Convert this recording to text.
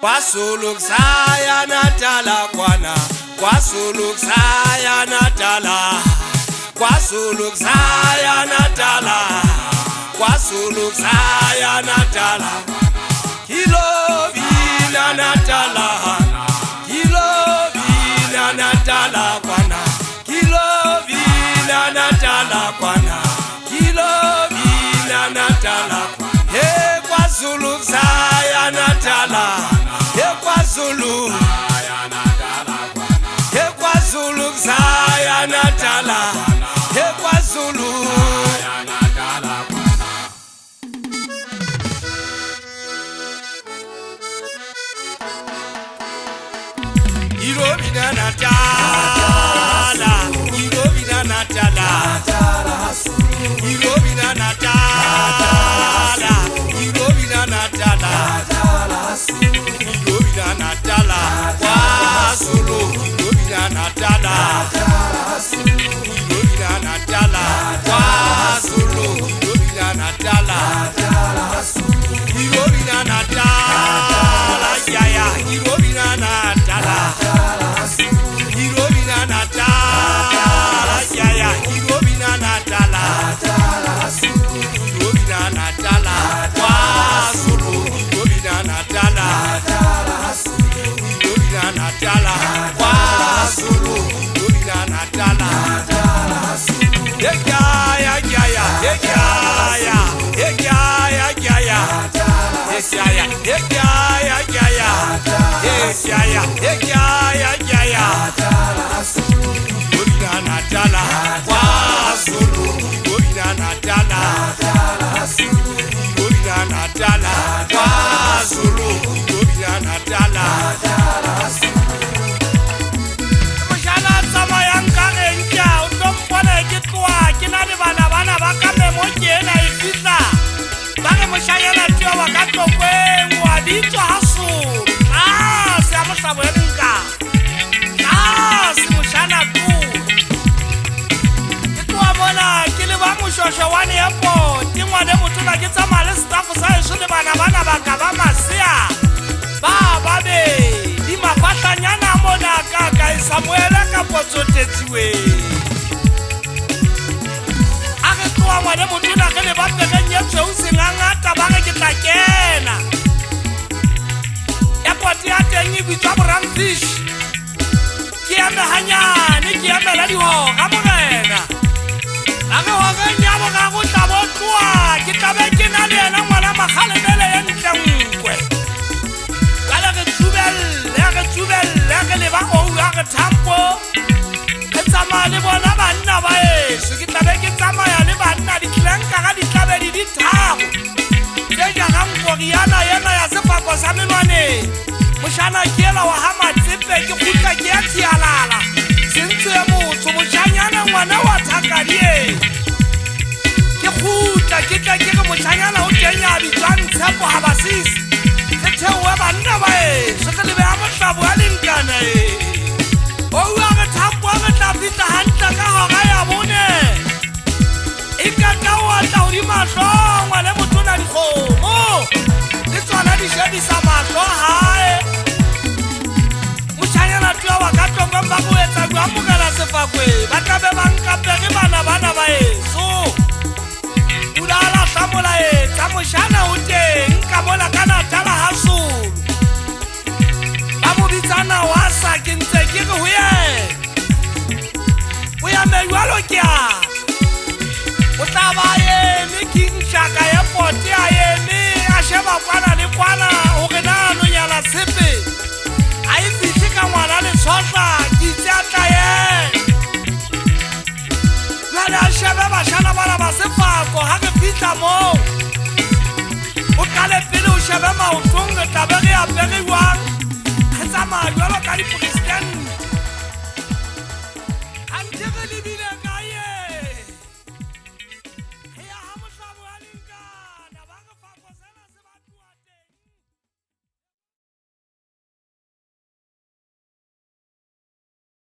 KwaZulu kusaya Natala kwana, KwaZulu kusaya Natala, KwaZulu kusaya Natala, KwaZulu kusaya Natala, Kilovina Natala, Kilovina Natala kwana, Kilovina Natala kwana, Kilovina Natala, hey KwaZulu kusaya Natala. KwaZulu, KwaZulu kusaya Natala, KwaZulu. Irovina Natala, Irovina Natala, Irovina Natala, Irovina Natala. Natala, KwaZulu, Ilovina Natala, Ilovina Natala, KwaZulu, Ilovina Natala, Ilovina Natala, Yaya, Ilovina Natala, Ilovina Natala, Yaya, Ilovina Natala, Ilovina Natala, KwaZulu, Ilovina Natala. Natala, KwaZulu, Ilovina Natala. Yekaya, yekaya, yekaya, yekaya, yekaya, yekaya, yekaya, yekaya, yekaya, yekaya, yekaya. Ilovina Natala, KwaZulu, Ilovina Natala, Ilovina Natala, KwaZulu, Ilovina Natala. Wani yapo tingwa de mutuna kitsa male staff sa isho le bana ba ka ba masia ba babe di mafahlanyana mona ka Samuela ka potsotetsiwe a re tloa ngwane mutuna ge le ba peganyetswe o sengangata ba ge ke tla kena airport ya teng e bitswa Brandfish ke eme hanyane ke emela dihora morena a re hore nyabo ga go tla botlwa ke tlabe ke na le ena ngwana makgalebele ye ntlenkwe ka le re tsubelle ge le ba ou a re thampo ke tsamaya le bona banna ba eso ke tlabe ke tsamaya le banna ditlenkara ditlabedi di tharo tse jagang koriana yena ya sefako sa menwaneng mošana ke ela wa ha matsepe ke kgutla ke ya thialala sentse motho mošanyana ngwana wa thakadie ke kgutla ke tla ke re mošanyana o tenya bitswang tshepo ga basisi ke theowe banna ba eso ge lebe ya motlabo ya lenkana oua re thapoa re tla fitla gantle ka gora ya bone e kata o atla godimatlhongwa le motona dikgomo le tsona di shebisa matlho gae mošanyana tua wa ka tlokong ba go etsa jwa mogela sefakwe ba tlabe ba nkapege bana ba eso pula a latlha molaetsa mošana o teng ka mola ka Natala HaZulu ba mo bitsana wa sa ke ntse ke re o ya mejwalo ke a o tla ba eme King Shaka airport a eme a sheba kwana le kwana gore na anonyala tshepe a e fitlhe ka ngwana le tshotla ke itse a tla jwale a shebe bašana bana ba sefako ga re fitlha moo o qale pele o shebe maotong re tlabe re apere